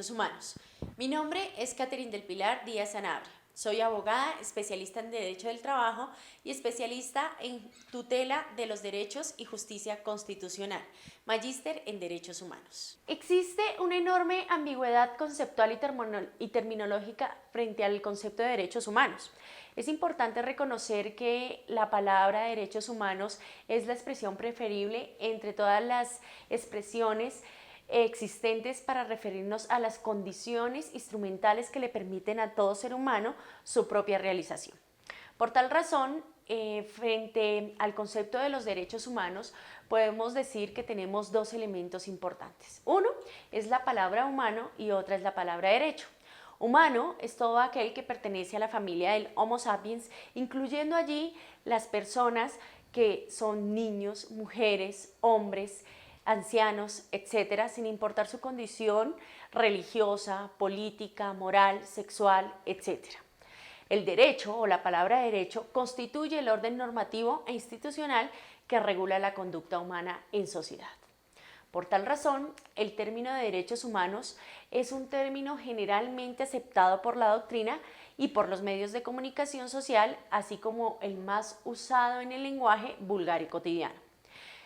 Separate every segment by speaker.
Speaker 1: derechos humanos. Mi nombre es Catherine del Pilar Díaz Sanabria. Soy abogada, especialista en Derecho del Trabajo y especialista en tutela de los derechos y justicia constitucional, magíster en Derechos Humanos. Existe una enorme ambigüedad conceptual y terminológica frente al concepto de derechos humanos. Es importante reconocer que la palabra derechos humanos es la expresión preferible entre todas las expresiones existentes para referirnos a las condiciones instrumentales que le permiten a todo ser humano su propia realización. Por tal razón, frente al concepto de los derechos humanos, podemos decir que tenemos dos elementos importantes. Uno es la palabra humano y otra es la palabra derecho. Humano es todo aquel que pertenece a la familia del Homo sapiens, incluyendo allí las personas que son niños, mujeres, hombres, ancianos, etcétera, sin importar su condición religiosa, política, moral, sexual, etcétera. El derecho o la palabra derecho constituye el orden normativo e institucional que regula la conducta humana en sociedad. Por tal razón, el término de derechos humanos es un término generalmente aceptado por la doctrina y por los medios de comunicación social, así como el más usado en el lenguaje vulgar y cotidiano.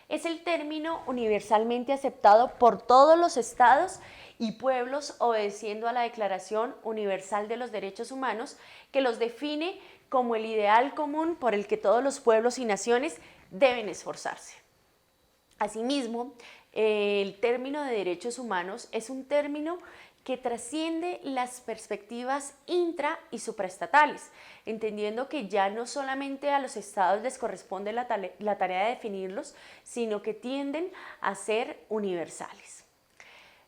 Speaker 1: Es el término universalmente aceptado por todos los estados y pueblos obedeciendo a la Declaración Universal de los Derechos Humanos, que los define como el ideal común por el que todos los pueblos y naciones deben esforzarse. Asimismo, el término de derechos humanos es un término que trasciende las perspectivas intra y supraestatales, entendiendo que ya no solamente a los estados les corresponde la tarea de definirlos, sino que tienden a ser universales.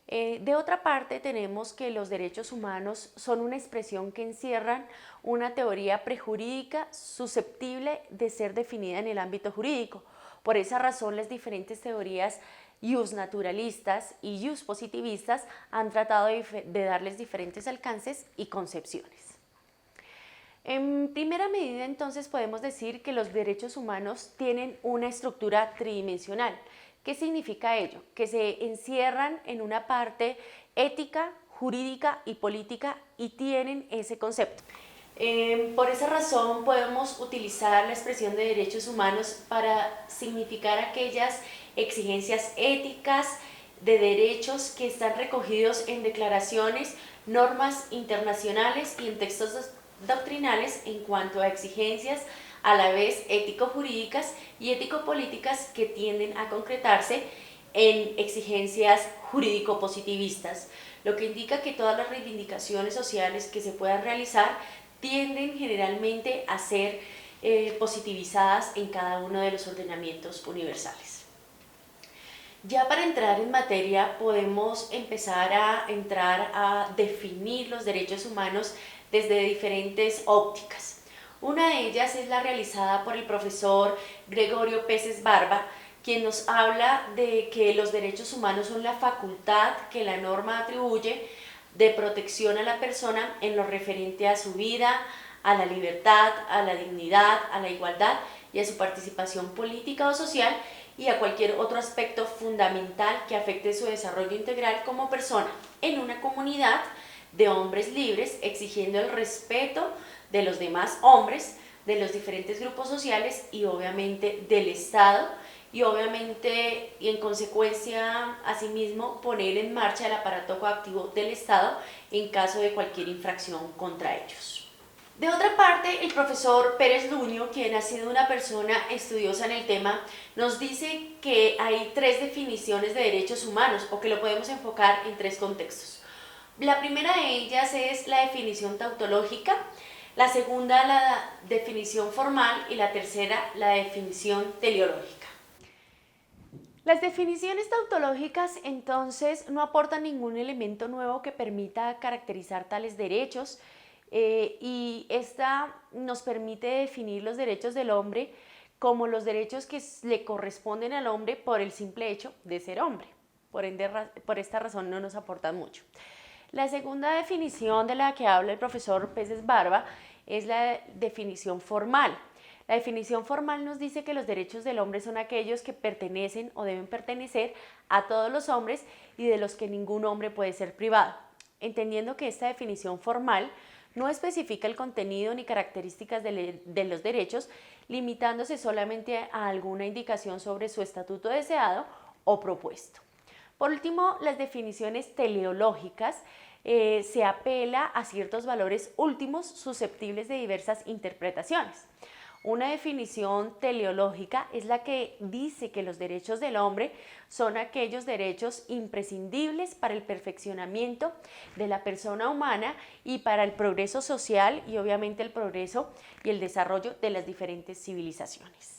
Speaker 1: De otra parte, tenemos que los derechos humanos son una expresión que encierran una teoría prejurídica susceptible de ser definida en el ámbito jurídico. Por esa razón, las diferentes teorías naturalistas y positivistas han tratado de darles diferentes alcances y concepciones. En primera medida, entonces, podemos decir que los derechos humanos tienen una estructura tridimensional. ¿Qué significa ello? Que se encierran en una parte ética, jurídica y política y tienen ese concepto. Por esa razón podemos utilizar la expresión de derechos humanos para significar aquellas exigencias éticas de derechos que están recogidos en declaraciones, normas internacionales y en textos doctrinales en cuanto a exigencias a la vez ético-jurídicas y ético-políticas que tienden a concretarse en exigencias jurídico-positivistas, lo que indica que todas las reivindicaciones sociales que se puedan realizar tienden generalmente a ser positivizadas en cada uno de los ordenamientos universales. Ya para entrar en materia podemos empezar a definir los derechos humanos desde diferentes ópticas. Una de ellas es la realizada por el profesor Gregorio Peces Barba, quien nos habla de que los derechos humanos son la facultad que la norma atribuye de protección a la persona en lo referente a su vida, a la libertad, a la dignidad, a la igualdad y a su participación política o social y a cualquier otro aspecto fundamental que afecte su desarrollo integral como persona en una comunidad de hombres libres, exigiendo el respeto de los demás hombres, de los diferentes grupos sociales y obviamente del Estado, y obviamente y en consecuencia asimismo poner en marcha el aparato coactivo del Estado en caso de cualquier infracción contra ellos. De otra parte, el profesor Pérez Luño, quien ha sido una persona estudiosa en el tema, nos dice que hay tres definiciones de derechos humanos o que lo podemos enfocar en tres contextos. La primera de ellas es la definición tautológica, la segunda la definición formal y la tercera la definición teleológica. Las definiciones tautológicas entonces no aportan ningún elemento nuevo que permita caracterizar tales derechos y esta nos permite definir los derechos del hombre como los derechos que le corresponden al hombre por el simple hecho de ser hombre. Por esta razón no nos aportan mucho. La segunda definición de la que habla el profesor Peces Barba es la definición formal. La definición formal nos dice que los derechos del hombre son aquellos que pertenecen o deben pertenecer a todos los hombres y de los que ningún hombre puede ser privado. entendiendo que esta definición formal no especifica el contenido ni características de los derechos, limitándose solamente a alguna indicación sobre su estatuto deseado o propuesto. Por último, las definiciones teleológicas se apela a ciertos valores últimos susceptibles de diversas interpretaciones. Una definición teleológica es la que dice que los derechos del hombre son aquellos derechos imprescindibles para el perfeccionamiento de la persona humana y para el progreso social y obviamente el progreso y el desarrollo de las diferentes civilizaciones.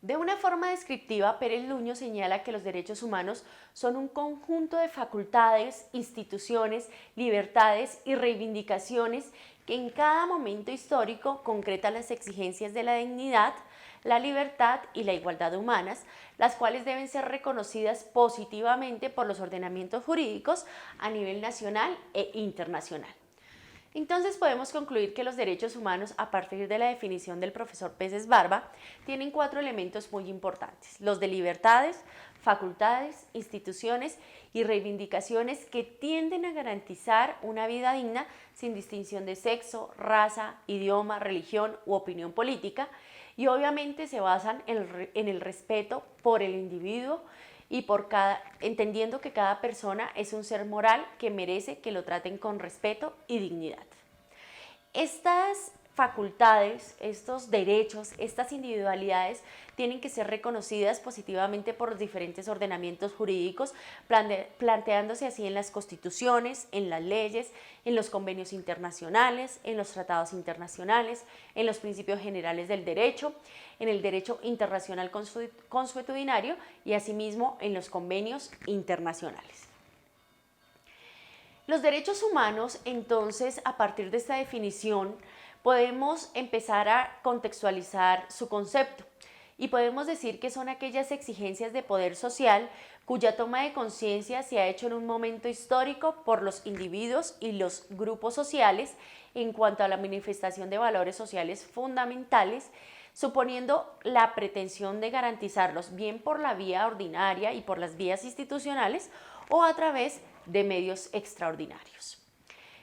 Speaker 1: De una forma descriptiva, Pérez Luño señala que los derechos humanos son un conjunto de facultades, instituciones, libertades y reivindicaciones que en cada momento histórico concretan las exigencias de la dignidad, la libertad y la igualdad humanas, las cuales deben ser reconocidas positivamente por los ordenamientos jurídicos a nivel nacional e internacional. Entonces podemos concluir que los derechos humanos, a partir de la definición del profesor Peces Barba, tienen 4 elementos muy importantes: los de libertades, facultades, instituciones y reivindicaciones que tienden a garantizar una vida digna sin distinción de sexo, raza, idioma, religión u opinión política, y obviamente se basan en el respeto por el individuo y entendiendo que cada persona es un ser moral que merece que lo traten con respeto y dignidad. Estas facultades, estos derechos, estas individualidades tienen que ser reconocidas positivamente por los diferentes ordenamientos jurídicos, planteándose así en las constituciones, en las leyes, en los convenios internacionales, en los tratados internacionales, en los principios generales del derecho, en el derecho internacional consuetudinario y asimismo en los convenios internacionales. Los derechos humanos, entonces, a partir de esta definición, podemos empezar a contextualizar su concepto y podemos decir que son aquellas exigencias de poder social cuya toma de conciencia se ha hecho en un momento histórico por los individuos y los grupos sociales en cuanto a la manifestación de valores sociales fundamentales, suponiendo la pretensión de garantizarlos bien por la vía ordinaria y por las vías institucionales o a través de medios extraordinarios.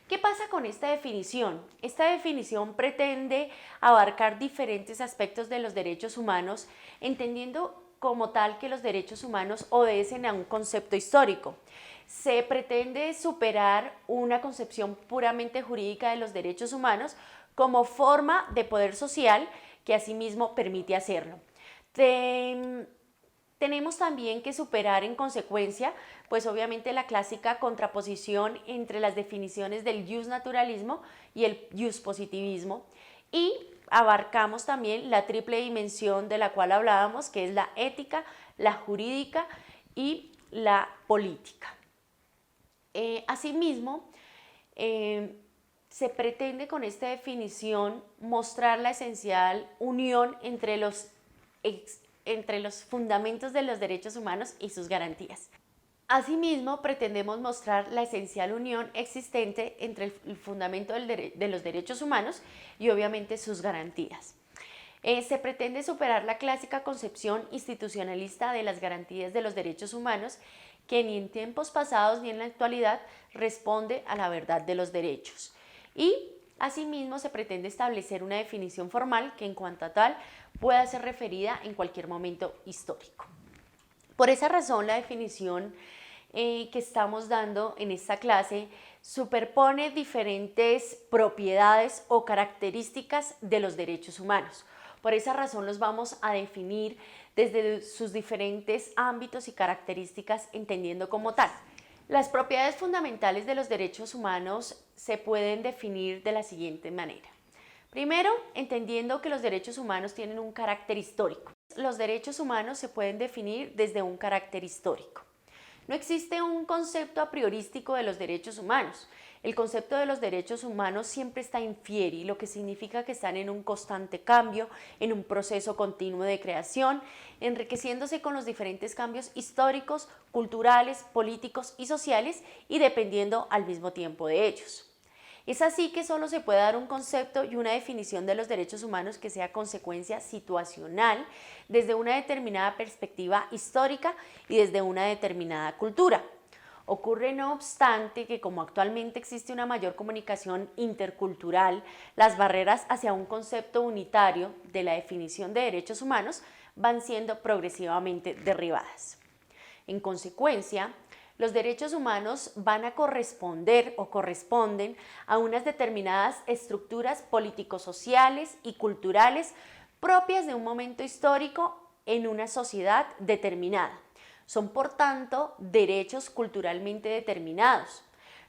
Speaker 1: ¿Qué pasa con esta definición? Esta definición pretende abarcar diferentes aspectos de los derechos humanos, entendiendo como tal que los derechos humanos obedecen a un concepto histórico. Se pretende superar una concepción puramente jurídica de los derechos humanos como forma de poder social que asimismo permite hacerlo. Tenemos también que superar en consecuencia, pues obviamente la clásica contraposición entre las definiciones del justnaturalismo y el justpositivismo, y abarcamos también la triple dimensión de la cual hablábamos, que es la ética, la jurídica y la política. Asimismo, se pretende con esta definición mostrar la esencial unión entre los fundamentos de los derechos humanos y sus garantías. Asimismo, pretendemos mostrar la esencial unión existente entre el fundamento de los derechos humanos y obviamente sus garantías. Se pretende superar la clásica concepción institucionalista de las garantías de los derechos humanos, que ni en tiempos pasados ni en la actualidad responde a la verdad de los derechos. Y asimismo se pretende establecer una definición formal que en cuanto a tal pueda ser referida en cualquier momento histórico. Por esa razón, la definición que estamos dando en esta clase superpone diferentes propiedades o características de los derechos humanos. Por esa razón los vamos a definir desde sus diferentes ámbitos y características, entendiendo como tal. Las propiedades fundamentales de los derechos humanos se pueden definir de la siguiente manera. Primero, entendiendo que los derechos humanos tienen un carácter histórico. Los derechos humanos se pueden definir desde un carácter histórico. No existe un concepto a priorístico de los derechos humanos. El concepto de los derechos humanos siempre está in fieri, lo que significa que están en un constante cambio, en un proceso continuo de creación, enriqueciéndose con los diferentes cambios históricos, culturales, políticos y sociales y dependiendo al mismo tiempo de ellos. Es así que solo se puede dar un concepto y una definición de los derechos humanos que sea consecuencia situacional desde una determinada perspectiva histórica y desde una determinada cultura. Ocurre no obstante que como actualmente existe una mayor comunicación intercultural, las barreras hacia un concepto unitario de la definición de derechos humanos van siendo progresivamente derribadas. En consecuencia, los derechos humanos van a corresponder o corresponden a unas determinadas estructuras político-sociales y culturales propias de un momento histórico en una sociedad determinada. Son, por tanto, derechos culturalmente determinados.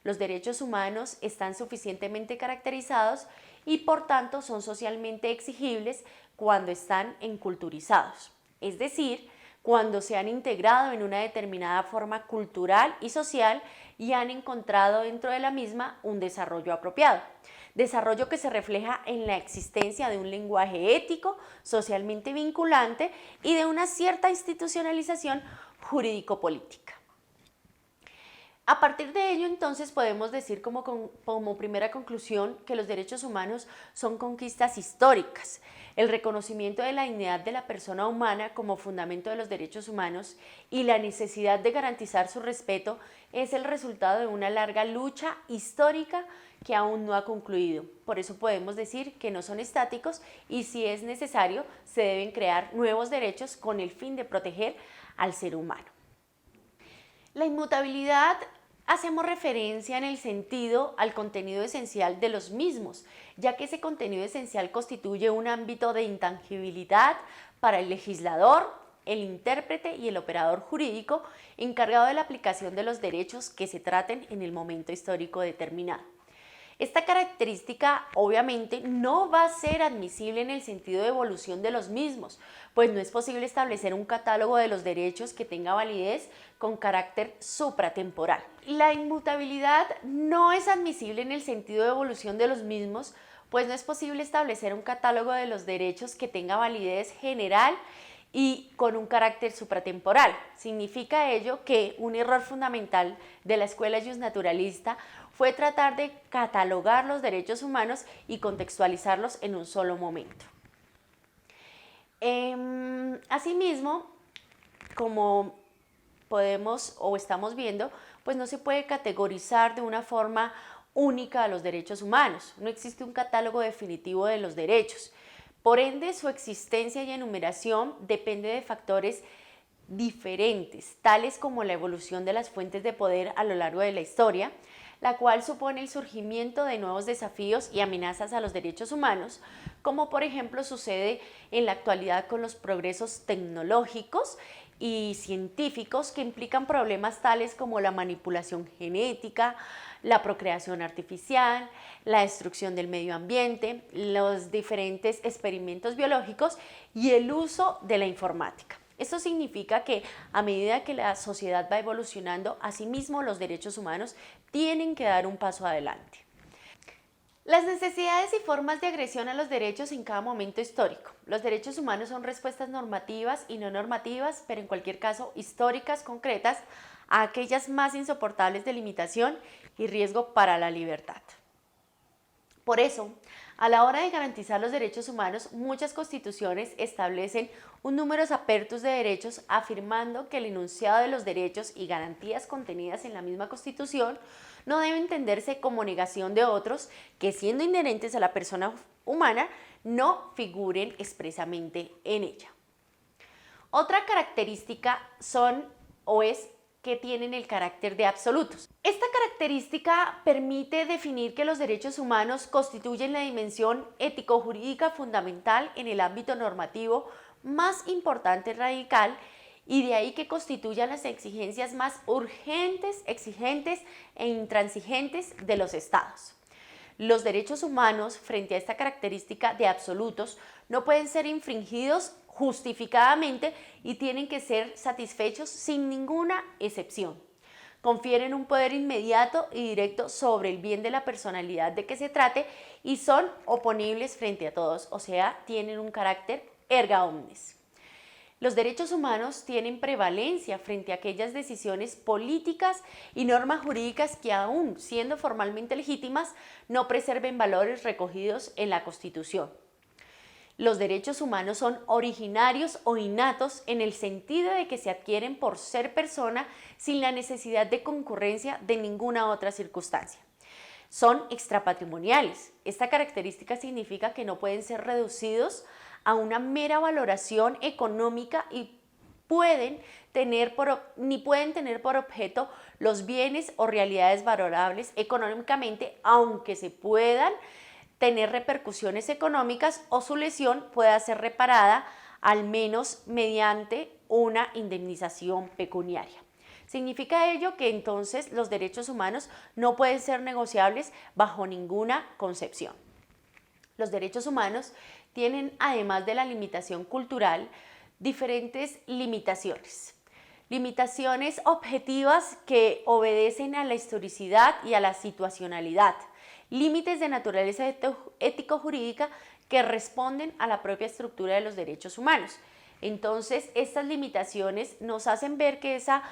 Speaker 1: Los derechos humanos están suficientemente caracterizados y, por tanto, son socialmente exigibles cuando están enculturizados, es decir, cuando se han integrado en una determinada forma cultural y social y han encontrado dentro de la misma un desarrollo apropiado. Desarrollo que se refleja en la existencia de un lenguaje ético, socialmente vinculante y de una cierta institucionalización jurídico-política. A partir de ello, entonces, podemos decir como primera conclusión que los derechos humanos son conquistas históricas. El reconocimiento de la dignidad de la persona humana como fundamento de los derechos humanos y la necesidad de garantizar su respeto es el resultado de una larga lucha histórica que aún no ha concluido. Por eso podemos decir que no son estáticos y, si es necesario, se deben crear nuevos derechos con el fin de proteger al ser humano. La inmutabilidad hacemos referencia en el sentido al contenido esencial de los mismos, ya que ese contenido esencial constituye un ámbito de intangibilidad para el legislador, el intérprete y el operador jurídico encargado de la aplicación de los derechos que se traten en el momento histórico determinado. Esta característica obviamente no va a ser admisible en el sentido de evolución de los mismos, pues no es posible establecer un catálogo de los derechos que tenga validez con carácter supratemporal. La inmutabilidad no es admisible en el sentido de evolución de los mismos, pues no es posible establecer un catálogo de los derechos que tenga validez general y con un carácter supratemporal. Significa ello que un error fundamental de la escuela justnaturalista fue tratar de catalogar los derechos humanos y contextualizarlos en un solo momento. Asimismo, como podemos o estamos viendo, pues no se puede categorizar de una forma única a los derechos humanos. No existe un catálogo definitivo de los derechos. Por ende, su existencia y enumeración depende de factores diferentes, tales como la evolución de las fuentes de poder a lo largo de la historia, la cual supone el surgimiento de nuevos desafíos y amenazas a los derechos humanos, como por ejemplo sucede en la actualidad con los progresos tecnológicos y científicos que implican problemas tales como la manipulación genética, la procreación artificial, la destrucción del medio ambiente, los diferentes experimentos biológicos y el uso de la informática. Esto significa que a medida que la sociedad va evolucionando, asimismo los derechos humanos tienen que dar un paso adelante. Las necesidades y formas de agresión a los derechos en cada momento histórico. Los derechos humanos son respuestas normativas y no normativas, pero en cualquier caso históricas, concretas, a aquellas más insoportables de limitación y riesgo para la libertad. Por eso, a la hora de garantizar los derechos humanos, muchas constituciones establecen un numerus apertus de derechos, afirmando que el enunciado de los derechos y garantías contenidas en la misma Constitución no debe entenderse como negación de otros que, siendo inherentes a la persona humana, no figuren expresamente en ella. Otra característica es que tienen el carácter de absolutos. Esta característica permite definir que los derechos humanos constituyen la dimensión ético-jurídica fundamental en el ámbito normativo más importante y radical, y de ahí que constituyan las exigencias más urgentes, exigentes e intransigentes de los estados. Los derechos humanos, frente a esta característica de absolutos, no pueden ser infringidos justificadamente y tienen que ser satisfechos sin ninguna excepción. Confieren un poder inmediato y directo sobre el bien de la personalidad de que se trate y son oponibles frente a todos, o sea, tienen un carácter erga omnes. Los derechos humanos tienen prevalencia frente a aquellas decisiones políticas y normas jurídicas que, aún siendo formalmente legítimas, no preserven valores recogidos en la Constitución. Los derechos humanos son originarios o innatos en el sentido de que se adquieren por ser persona sin la necesidad de concurrencia de ninguna otra circunstancia. Son extrapatrimoniales. Esta característica significa que no pueden ser reducidos a una mera valoración económica y ni pueden tener por objeto los bienes o realidades valorables económicamente, aunque se puedan tener repercusiones económicas o su lesión pueda ser reparada al menos mediante una indemnización pecuniaria. Significa ello que entonces los derechos humanos no pueden ser negociables bajo ninguna concepción. Los derechos humanos tienen, además de la limitación cultural, diferentes limitaciones. Limitaciones objetivas que obedecen a la historicidad y a la situacionalidad. Límites de naturaleza ético-jurídica que responden a la propia estructura de los derechos humanos. Entonces, estas limitaciones nos hacen ver que esa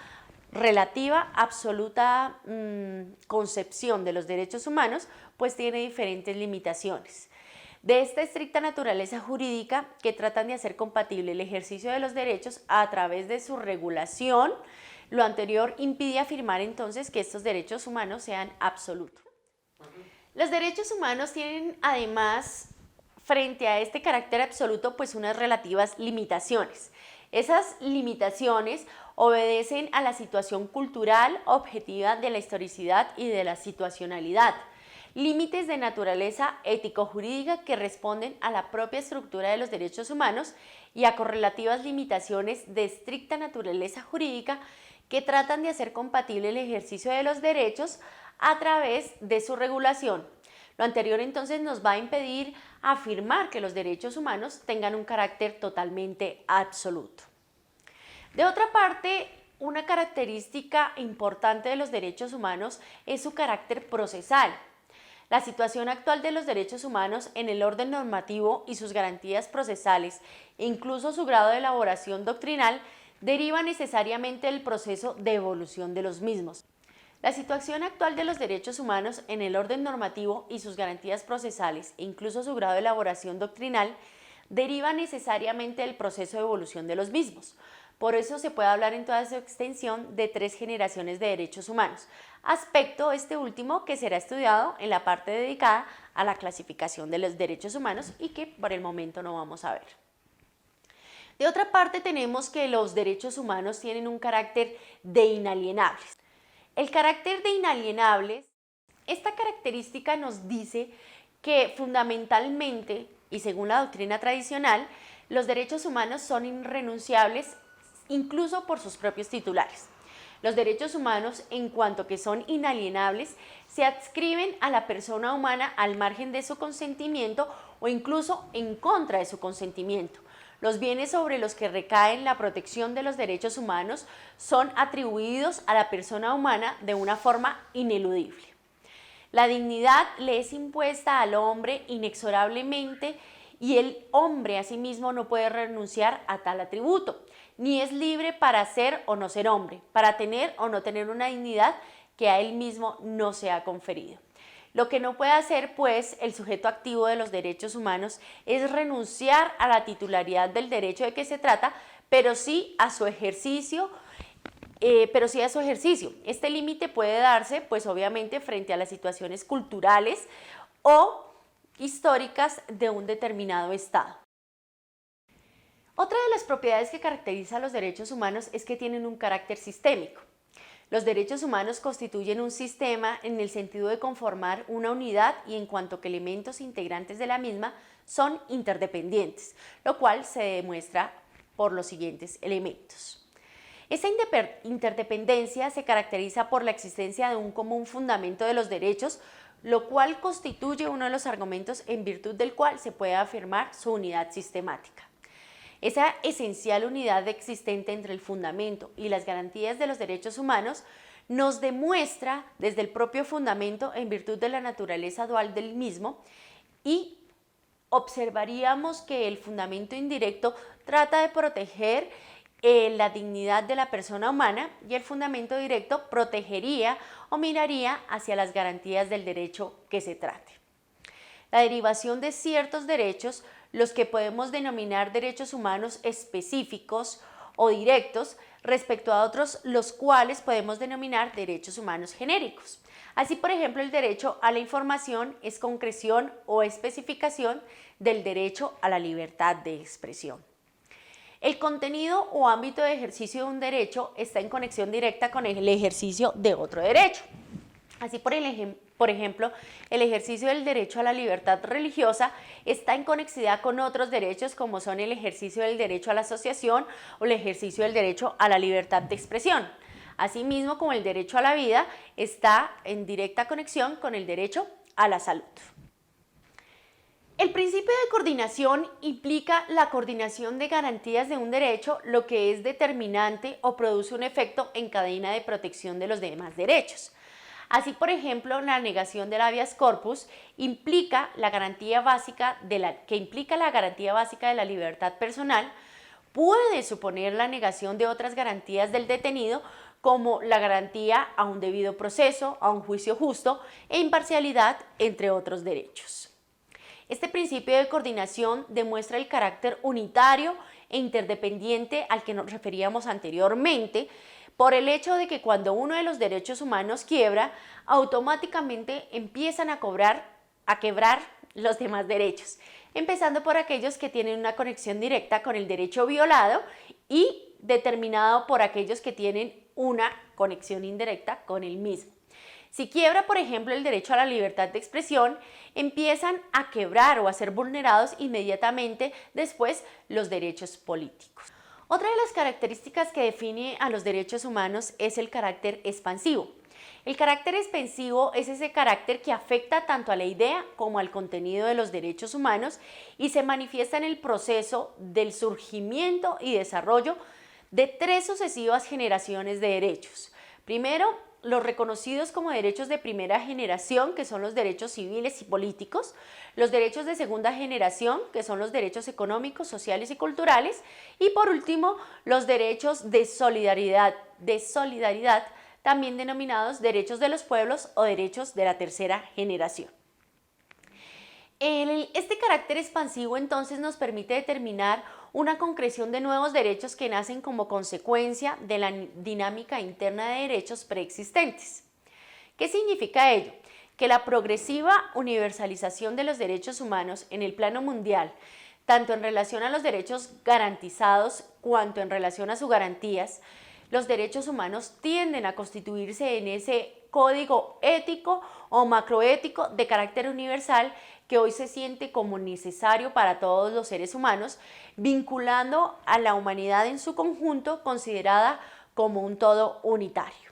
Speaker 1: relativa, absoluta concepción de los derechos humanos, pues tiene diferentes limitaciones. De esta estricta naturaleza jurídica que tratan de hacer compatible el ejercicio de los derechos a través de su regulación, lo anterior impide afirmar entonces que estos derechos humanos sean absolutos. Los derechos humanos tienen además, frente a este carácter absoluto, pues unas relativas limitaciones. Esas limitaciones obedecen a la situación cultural objetiva de la historicidad y de la situacionalidad. Límites de naturaleza ético-jurídica que responden a la propia estructura de los derechos humanos y a correlativas limitaciones de estricta naturaleza jurídica que tratan de hacer compatible el ejercicio de los derechos a través de su regulación. Lo anterior entonces nos va a impedir afirmar que los derechos humanos tengan un carácter totalmente absoluto. De otra parte, una característica importante de los derechos humanos es su carácter procesal. La situación actual de los derechos humanos en el orden normativo y sus garantías procesales, e incluso su grado de elaboración doctrinal, deriva necesariamente del proceso de evolución de los mismos. La situación actual de los derechos humanos en el orden normativo y sus garantías procesales, e incluso su grado de elaboración doctrinal, deriva necesariamente del proceso de evolución de los mismos. Por eso se puede hablar en toda su extensión de 3 generaciones de derechos humanos, aspecto este último que será estudiado en la parte dedicada a la clasificación de los derechos humanos y que por el momento no vamos a ver. De otra parte, tenemos que los derechos humanos tienen un carácter de inalienables. El carácter de inalienables, esta característica nos dice que fundamentalmente, y según la doctrina tradicional, los derechos humanos son irrenunciables incluso por sus propios titulares. Los derechos humanos, en cuanto que son inalienables, se adscriben a la persona humana al margen de su consentimiento o incluso en contra de su consentimiento. Los bienes sobre los que recaen la protección de los derechos humanos son atribuidos a la persona humana de una forma ineludible. La dignidad le es impuesta al hombre inexorablemente y el hombre asimismo no puede renunciar a tal atributo, ni es libre para ser o no ser hombre, para tener o no tener una dignidad que a él mismo no se ha conferido. Lo que no puede hacer, pues, el sujeto activo de los derechos humanos es renunciar a la titularidad del derecho de que se trata, pero sí a su ejercicio. Este límite puede darse, pues obviamente, frente a las situaciones culturales o históricas de un determinado estado. Otra de las propiedades que caracteriza a los derechos humanos es que tienen un carácter sistémico. Los derechos humanos constituyen un sistema en el sentido de conformar una unidad y en cuanto que elementos integrantes de la misma son interdependientes, lo cual se demuestra por los siguientes elementos. Esta interdependencia se caracteriza por la existencia de un común fundamento de los derechos, lo cual constituye uno de los argumentos en virtud del cual se puede afirmar su unidad sistemática. Esa esencial unidad existente entre el fundamento y las garantías de los derechos humanos nos demuestra desde el propio fundamento en virtud de la naturaleza dual del mismo y observaríamos que el fundamento indirecto trata de proteger la dignidad de la persona humana y el fundamento directo protegería o miraría hacia las garantías del derecho que se trate. la derivación de ciertos derechos, los que podemos denominar derechos humanos específicos o directos, respecto a otros, los cuales podemos denominar derechos humanos genéricos. Así, por ejemplo, el derecho a la información es concreción o especificación del derecho a la libertad de expresión. El contenido o ámbito de ejercicio de un derecho está en conexión directa con el ejercicio de otro derecho. Así, por ejemplo, el ejercicio del derecho a la libertad religiosa está en conexidad con otros derechos como son el ejercicio del derecho a la asociación o el ejercicio del derecho a la libertad de expresión. Asimismo, como el derecho a la vida está en directa conexión con el derecho a la salud. El principio de coordinación implica la coordinación de garantías de un derecho, lo que es determinante o produce un efecto en cadena de protección de los demás derechos. Así, por ejemplo, la negación del habeas corpus implica la garantía básica de la libertad personal, puede suponer la negación de otras garantías del detenido, como la garantía a un debido proceso, a un juicio justo e imparcialidad, entre otros derechos. Este principio de coordinación demuestra el carácter unitario e interdependiente al que nos referíamos anteriormente, por el hecho de que cuando uno de los derechos humanos quiebra, automáticamente empiezan a quebrar los demás derechos, empezando por aquellos que tienen una conexión directa con el derecho violado y determinado por aquellos que tienen una conexión indirecta con el mismo. Si quiebra, por ejemplo, el derecho a la libertad de expresión, empiezan a quebrar o a ser vulnerados inmediatamente después los derechos políticos. Otra de las características que define a los derechos humanos es el carácter expansivo. El carácter expansivo es ese carácter que afecta tanto a la idea como al contenido de los derechos humanos y se manifiesta en el proceso del surgimiento y desarrollo de 3 sucesivas generaciones de derechos. Primero, los reconocidos como derechos de primera generación, que son los derechos civiles y políticos, los derechos de segunda generación, que son los derechos económicos, sociales y culturales, y por último, los derechos de solidaridad, también denominados derechos de los pueblos o derechos de la tercera generación. Este carácter expansivo entonces nos permite determinar una concreción de nuevos derechos que nacen como consecuencia de la dinámica interna de derechos preexistentes. ¿Qué significa ello? Que la progresiva universalización de los derechos humanos en el plano mundial, tanto en relación a los derechos garantizados cuanto en relación a sus garantías, los derechos humanos tienden a constituirse en ese código ético o macroético de carácter universal que hoy se siente como necesario para todos los seres humanos, vinculando a la humanidad en su conjunto considerada como un todo unitario.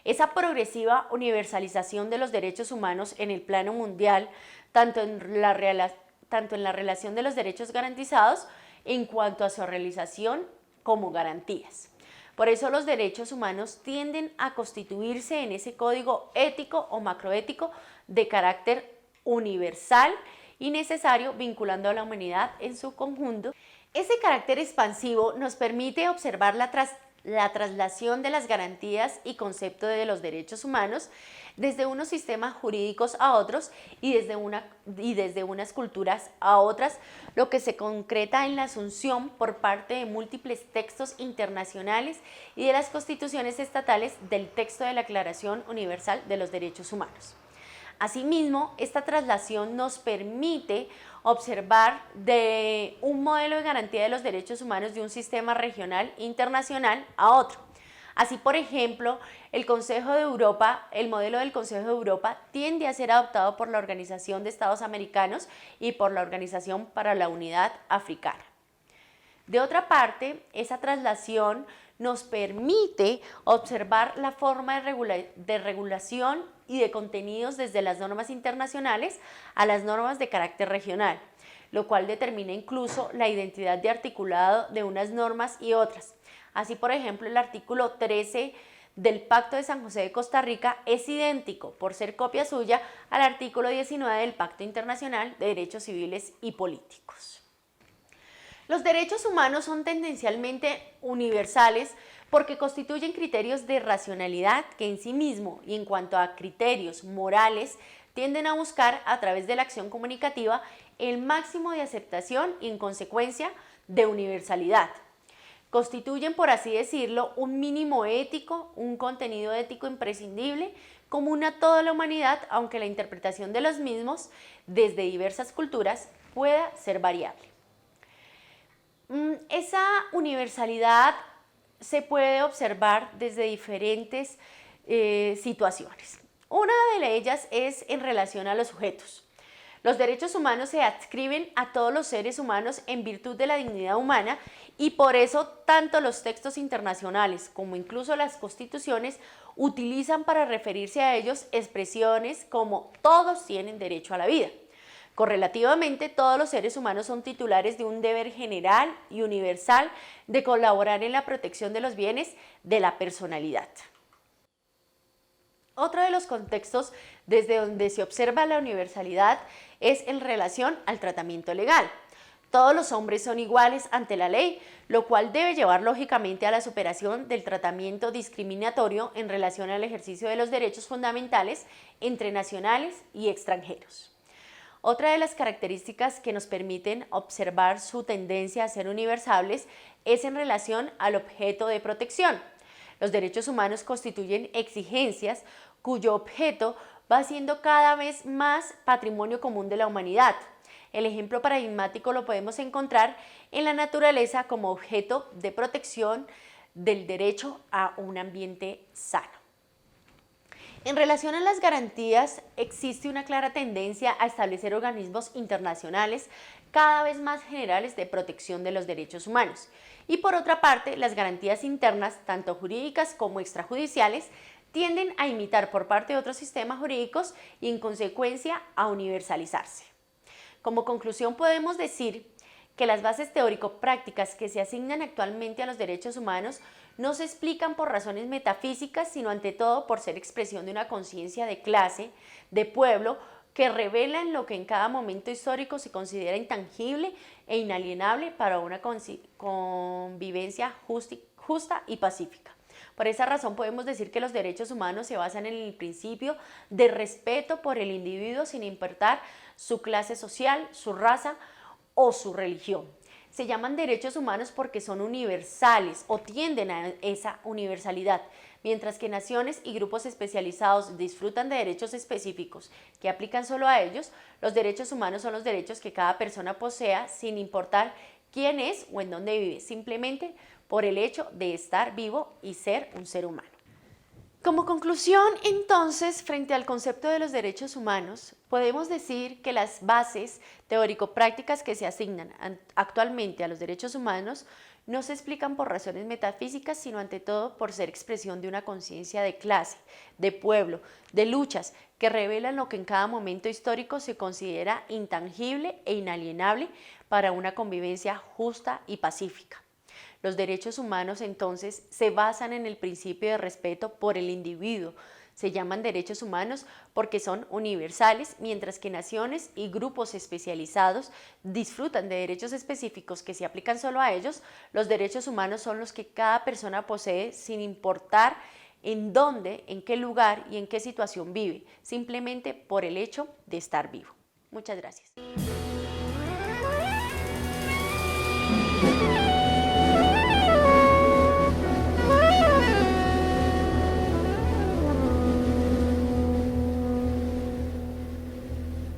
Speaker 1: Esa progresiva universalización de los derechos humanos en el plano mundial, tanto en la relación de los derechos garantizados en cuanto a su realización como garantías. Por eso los derechos humanos tienden a constituirse en ese código ético o macroético de carácter universal y necesario, vinculando a la humanidad en su conjunto. Ese carácter expansivo nos permite observar la traslación de las garantías y concepto de los derechos humanos desde unos sistemas jurídicos a otros y desde unas culturas a otras, lo que se concreta en la asunción por parte de múltiples textos internacionales y de las constituciones estatales del texto de la Declaración Universal de los Derechos Humanos. Asimismo, esta traslación nos permite observar de un modelo de garantía de los derechos humanos de un sistema regional internacional a otro. Así, por ejemplo, el modelo del Consejo de Europa tiende a ser adoptado por la Organización de Estados Americanos y por la Organización para la Unidad Africana. De otra parte, esa traslación nos permite observar la forma de regulación y de contenidos desde las normas internacionales a las normas de carácter regional, lo cual determina incluso la identidad de articulado de unas normas y otras. Así, por ejemplo, el artículo 13 del Pacto de San José de Costa Rica es idéntico, por ser copia suya, al artículo 19 del Pacto Internacional de Derechos Civiles y Políticos. Los derechos humanos son tendencialmente universales porque constituyen criterios de racionalidad que en sí mismo y en cuanto a criterios morales tienden a buscar a través de la acción comunicativa el máximo de aceptación y en consecuencia de universalidad. Constituyen, por así decirlo, un mínimo ético, un contenido ético imprescindible, común a toda la humanidad, aunque la interpretación de los mismos desde diversas culturas pueda ser variable. Esa universalidad se puede observar desde diferentes situaciones. Una de ellas es en relación a los sujetos. Los derechos humanos se adscriben a todos los seres humanos en virtud de la dignidad humana y por eso tanto los textos internacionales como incluso las constituciones utilizan para referirse a ellos expresiones como todos tienen derecho a la vida. Correlativamente, todos los seres humanos son titulares de un deber general y universal de colaborar en la protección de los bienes de la personalidad. Otro de los contextos desde donde se observa la universalidad es en relación al tratamiento legal. Todos los hombres son iguales ante la ley, lo cual debe llevar lógicamente a la superación del tratamiento discriminatorio en relación al ejercicio de los derechos fundamentales entre nacionales y extranjeros. Otra de las características que nos permiten observar su tendencia a ser universales es en relación al objeto de protección. Los derechos humanos constituyen exigencias cuyo objeto va siendo cada vez más patrimonio común de la humanidad. El ejemplo paradigmático lo podemos encontrar en la naturaleza como objeto de protección del derecho a un ambiente sano. En relación a las garantías, existe una clara tendencia a establecer organismos internacionales cada vez más generales de protección de los derechos humanos. Y por otra parte, las garantías internas, tanto jurídicas como extrajudiciales, tienden a imitar por parte de otros sistemas jurídicos y en consecuencia a universalizarse. Como conclusión podemos decir que las bases teórico-prácticas que se asignan actualmente a los derechos humanos no se explican por razones metafísicas, sino ante todo por ser expresión de una conciencia de clase, de pueblo, que revelan lo que en cada momento histórico se considera intangible e inalienable para una convivencia justa y pacífica. Por esa razón podemos decir que los derechos humanos se basan en el principio de respeto por el individuo sin importar su clase social, su raza o su religión. Se llaman derechos humanos porque son universales o tienden a esa universalidad, mientras que naciones y grupos especializados disfrutan de derechos específicos que aplican solo a ellos. Los derechos humanos son los derechos que cada persona posea sin importar quién es o en dónde vive, simplemente por el hecho de estar vivo y ser un ser humano. Como conclusión, entonces, frente al concepto de los derechos humanos, podemos decir que las bases teórico-prácticas que se asignan actualmente a los derechos humanos no se explican por razones metafísicas, sino ante todo por ser expresión de una conciencia de clase, de pueblo, de luchas que revelan lo que en cada momento histórico se considera intangible e inalienable para una convivencia justa y pacífica. Los derechos humanos entonces se basan en el principio de respeto por el individuo. Se llaman derechos humanos porque son universales, mientras que naciones y grupos especializados disfrutan de derechos específicos que se aplican solo a ellos. Los derechos humanos son los que cada persona posee sin importar en dónde, en qué lugar y en qué situación vive, simplemente por el hecho de estar vivo. Muchas gracias.